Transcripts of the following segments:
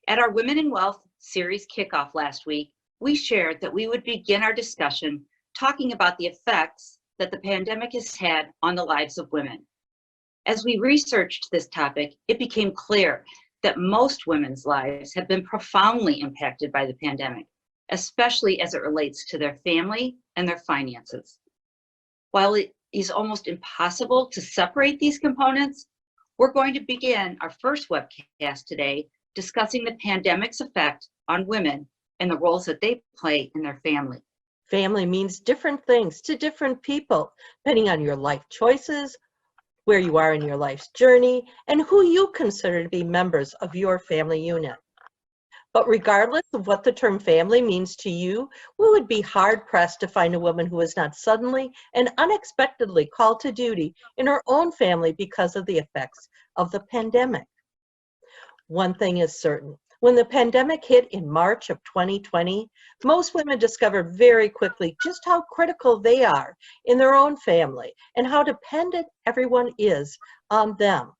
At our Women in Wealth series kickoff last week, we shared that we would begin our discussion talking about the effects that the pandemic has had on the lives of women. As we researched this topic, it became clear that most women's lives have been profoundly impacted by the pandemic, especially as it relates to their family and their finances. While it is almost impossible to separate these components, we're going to begin our first webcast today discussing the pandemic's effect on women and the roles that they play in their family. Family means different things to different people, depending on your life choices, where you are in your life's journey, and who you consider to be members of your family unit. But regardless of what the term family means to you, we would be hard-pressed to find a woman who is not suddenly and unexpectedly called to duty in her own family because of the effects of the pandemic. One thing is certain. When the pandemic hit in March of 2020, most women discovered very quickly just how critical they are in their own family and how dependent everyone is on them.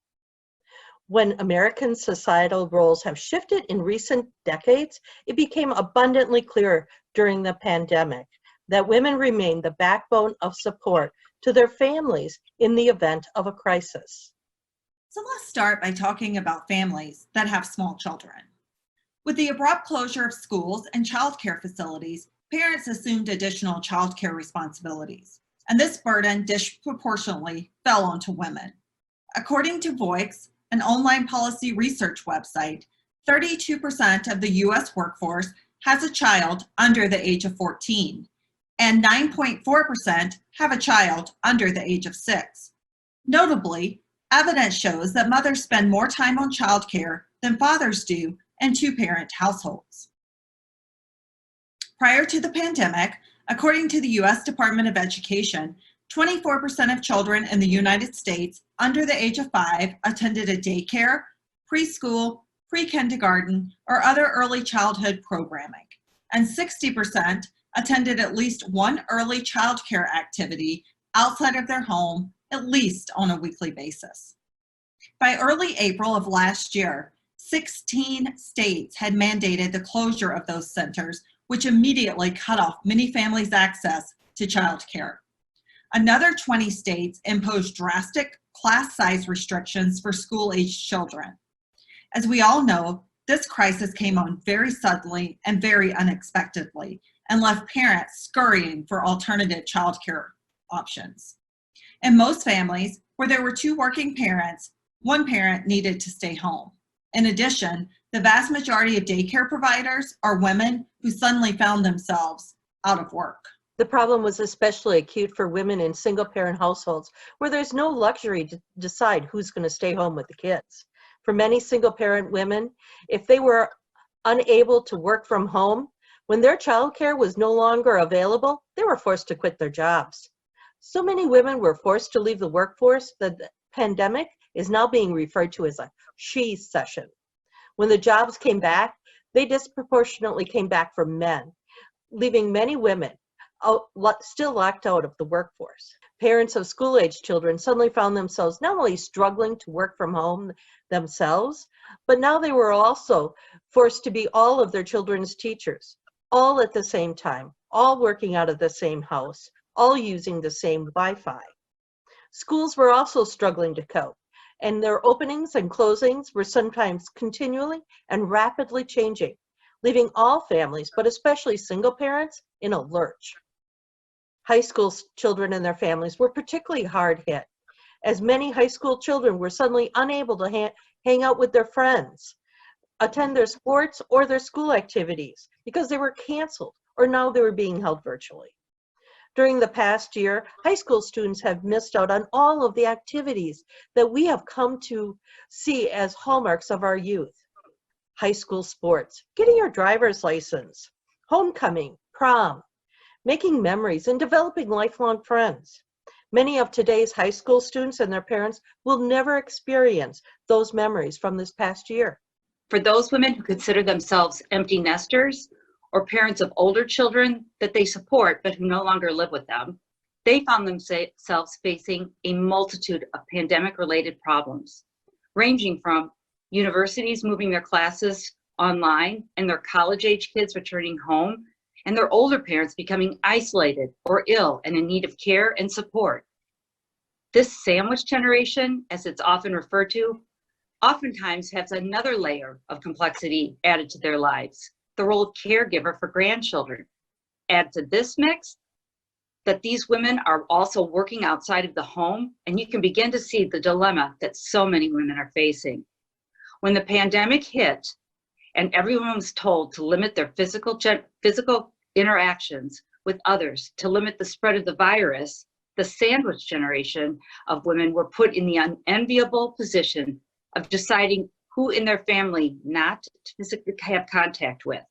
When American societal roles have shifted in recent decades, it became abundantly clear during the pandemic that women remain the backbone of support to their families in the event of a crisis. So let's start by talking about families that have small children. With the abrupt closure of schools and childcare facilities, parents assumed additional childcare responsibilities, and this burden disproportionately fell onto women. According to Voix, an online policy research website, 32% of the U.S. workforce has a child under the age of 14, and 9.4% have a child under the age of 6. Notably, evidence shows that mothers spend more time on childcare than fathers do in two-parent households. Prior to the pandemic, according to the U.S. Department of Education, 24% of children in the United States under the age of 5 attended a daycare, preschool, pre-kindergarten, or other early childhood programming, and 60% attended at least one early childcare activity outside of their home, at least on a weekly basis. By early April of last year, 16 states had mandated the closure of those centers, which immediately cut off many families' access to childcare. Another 20 states imposed drastic class size restrictions for school-aged children. As we all know, this crisis came on very suddenly and very unexpectedly and left parents scurrying for alternative childcare options. In most families, where there were two working parents, one parent needed to stay home. In addition, the vast majority of daycare providers are women who suddenly found themselves out of work. The problem was especially acute for women in single-parent households where there's no luxury to decide who's going to stay home with the kids. For many single-parent women, if they were unable to work from home, when their childcare was no longer available, they were forced to quit their jobs. So many women were forced to leave the workforce that the pandemic is now being referred to as a she-cession. When the jobs came back, they disproportionately came back for men, leaving many women still locked out of the workforce. Parents of school-aged children suddenly found themselves not only struggling to work from home themselves, but now they were also forced to be all of their children's teachers, all at the same time, all working out of the same house, all using the same Wi-Fi. Schools were also struggling to cope, and their openings and closings were sometimes continually and rapidly changing, leaving all families, but especially single parents, in a lurch. High school children and their families were particularly hard hit, as many high school children were suddenly unable to hang out with their friends, attend their sports or their school activities because they were canceled or now they were being held virtually. During the past year, high school students have missed out on all of the activities that we have come to see as hallmarks of our youth. High school sports, getting your driver's license, homecoming, prom, making memories, and developing lifelong friends. Many of today's high school students and their parents will never experience those memories from this past year. For those women who consider themselves empty nesters or parents of older children that they support but who no longer live with them, They found themselves facing a multitude of pandemic-related problems, ranging from universities moving their classes online and their college-age kids returning home, and their older parents becoming isolated or ill and in need of care and support. This sandwich generation, as it's often referred to, oftentimes has another layer of complexity added to their lives, the role of caregiver for grandchildren. Add to this mix that these women are also working outside of the home, and you can begin to see the dilemma that so many women are facing. When the pandemic hit and everyone was told to limit their physical interactions with others to limit the spread of the virus, the sandwich generation of women were put in the unenviable position of deciding who in their family not to physically have contact with.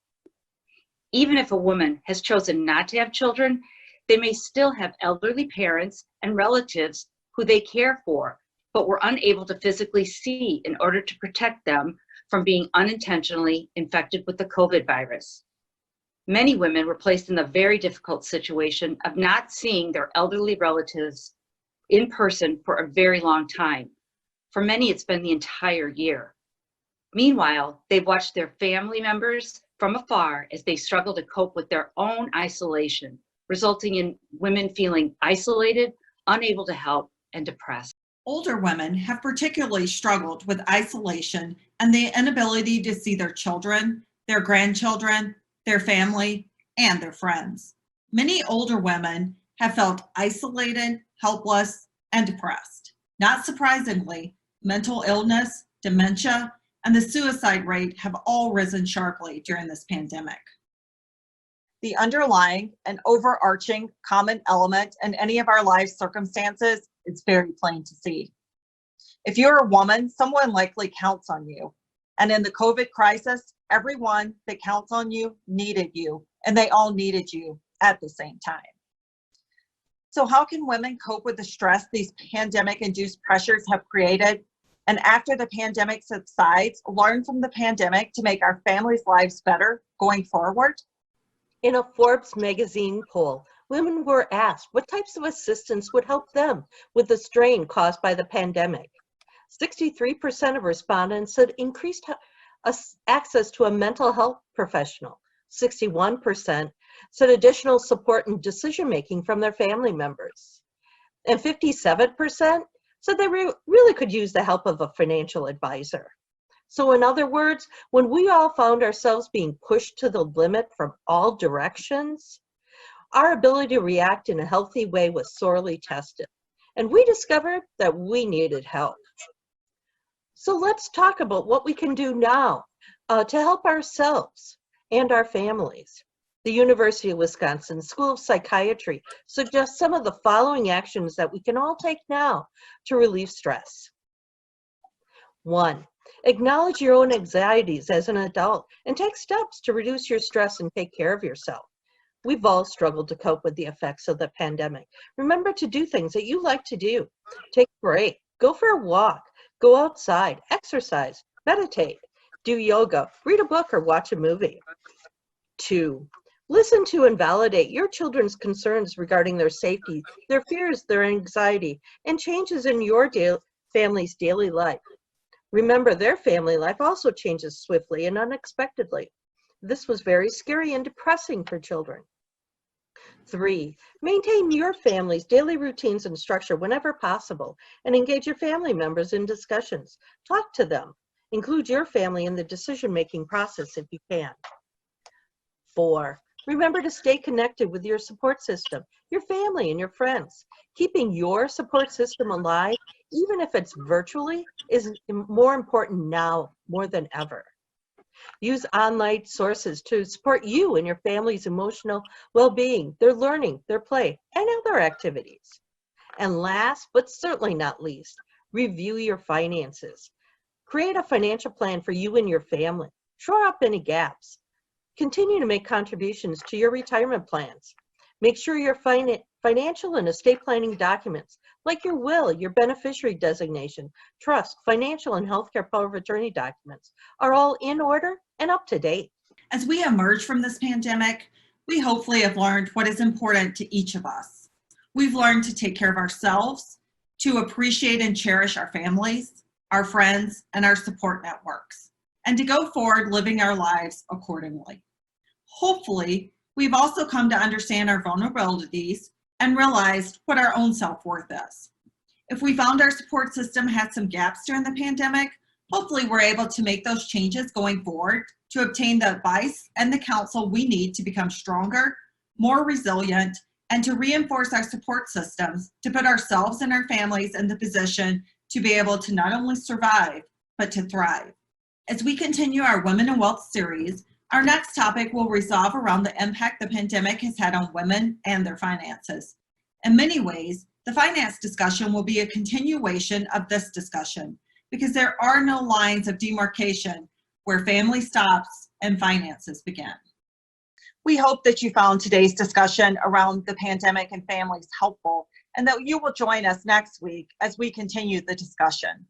Even if a woman has chosen not to have children, they may still have elderly parents and relatives who they care for, but were unable to physically see in order to protect them from being unintentionally infected with the COVID virus. Many women were placed in the very difficult situation of not seeing their elderly relatives in person for a very long time. For many, it's been the entire year. Meanwhile, they've watched their family members from afar as they struggle to cope with their own isolation, resulting in women feeling isolated, unable to help, and depressed. Older women have particularly struggled with isolation and the inability to see their children, their grandchildren, their family, and their friends. Many older women have felt isolated, helpless, and depressed. Not surprisingly, mental illness, dementia, and the suicide rate have all risen sharply during this pandemic. The underlying and overarching common element in any of our life circumstances is very plain to see. If you're a woman, someone likely counts on you. And in the COVID crisis, everyone that counts on you needed you, and they all needed you at the same time. So how can women cope with the stress these pandemic-induced pressures have created? And after the pandemic subsides, learn from the pandemic to make our families' lives better going forward? In a Forbes magazine poll, women were asked what types of assistance would help them with the strain caused by the pandemic. 63% of respondents said increased access to a mental health professional. 61% said additional support and decision-making from their family members. And 57% said they really could use the help of a financial advisor. So in other words, when we all found ourselves being pushed to the limit from all directions, our ability to react in a healthy way was sorely tested. And we discovered that we needed help. So let's talk about what we can do now to help ourselves and our families. The University of Wisconsin School of Psychiatry suggests some of the following actions that we can all take now to relieve stress. 1. Acknowledge your own anxieties as an adult and take steps to reduce your stress and take care of yourself. We've all struggled to cope with the effects of the pandemic. Remember to do things that you like to do. Take a break, go for a walk, go outside, exercise, meditate, do yoga, read a book, or watch a movie. 2. Listen to and validate your children's concerns regarding their safety, their fears, their anxiety, and changes in your family's daily life. Remember, their family life also changes swiftly and unexpectedly. This was very scary and depressing for children. 3. Maintain your family's daily routines and structure whenever possible, and engage your family members in discussions. Talk to them. Include your family in the decision-making process if you can. 4. Remember to stay connected with your support system, your family, and your friends. Keeping your support system alive, even if it's virtually, is more important now more than ever. Use online sources to support you and your family's emotional well-being, their learning, their play, and other activities. And last, but certainly not least, review your finances. Create a financial plan for you and your family. Shore up any gaps. Continue to make contributions to your retirement plans. Make sure your financial and estate planning documents, like your will, your beneficiary designation, trust, financial and healthcare power of attorney documents, are all in order and up to date. As we emerge from this pandemic, we hopefully have learned what is important to each of us. We've learned to take care of ourselves, to appreciate and cherish our families, our friends, and our support networks, and to go forward living our lives accordingly. Hopefully, we've also come to understand our vulnerabilities and realized what our own self-worth is. If we found our support system had some gaps during the pandemic, hopefully we're able to make those changes going forward to obtain the advice and the counsel we need to become stronger, more resilient, and to reinforce our support systems to put ourselves and our families in the position to be able to not only survive, but to thrive. As we continue our Women in Wealth series, our next topic will revolve around the impact the pandemic has had on women and their finances. In many ways, the finance discussion will be a continuation of this discussion because there are no lines of demarcation where family stops and finances begin. We hope that you found today's discussion around the pandemic and families helpful, and that you will join us next week as we continue the discussion.